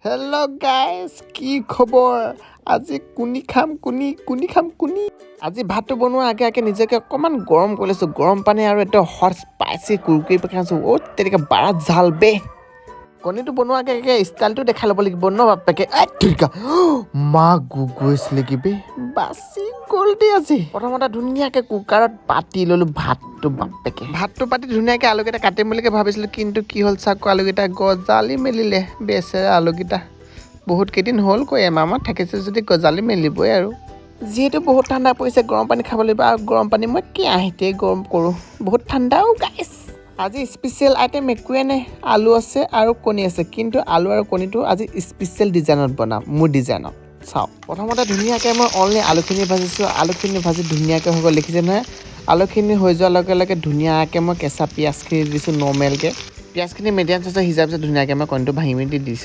Hello' guys, কি খবৰ? আজি কুনি খাম কুনি। আজি ভাতটো বনোৱাৰ আগে নিজকে অকণমান গৰম কৰি লৈছোঁ। গৰম পানী আৰু এটা হট স্পাইচি কুৰকুৰি খাইছোঁ। তেনেকৈ বাৰাত জাল বে। কণীটো বনোৱাৰ আগে ষ্টাইলটো দেখাই ল'ব লাগিব ন বাপেকে। মা গৈছিলে কি বে, বাচি গ'ল দেই আজি। প্ৰথমতে ধুনীয়াকৈ কুকাৰত পাতি ল'লোঁ ভাতটো বাপেকে। ভাতটো পাতি ধুনীয়াকৈ আলুকেইটা কাটিম বুলিকৈ ভাবিছিলোঁ, কিন্তু কি হ'ল চাকো আলুকেইটা গজালি মেলিলে। বেচেৰা আলুকেইটা বহুত কেইদিন হ'ল কৈ এমাহমান থাকিছে যদি গজালি মেলিবই আৰু। যিহেতু বহুত ঠাণ্ডা পৰিছে, গৰম পানী খাব লাগিব। আৰু গৰম পানী মই কেৰাহীতেই গৰম কৰোঁ, বহুত ঠাণ্ডাও গাইছ। আজি স্পেচিয়েল আইটেম একোৱে নাই, আলু আছে আৰু কণী আছে, কিন্তু আলু আৰু কণীটো আজি স্পেচিয়েল ডিজাইনত বনাম, মোৰ ডিজাইনত। চাওক, প্ৰথমতে ধুনীয়াকৈ মই অনলি আলুখিনি ভাজিছোঁ। আলুখিনি ভাজি ধুনীয়াকৈ হৈ গ'ল, দেখিছে নহয়। আলুখিনি হৈ যোৱাৰ লগে লগে ধুনীয়াকৈ মই কেঁচা পিঁয়াজখিনি দিছোঁ নৰ্মেলকৈ। পিঁয়াজখিনি মিডিয়াম চাইজৰ সিজাৰ পিছত ধুনীয়াকৈ মই কণীটো ভাঙি মেলি দি দিছোঁ।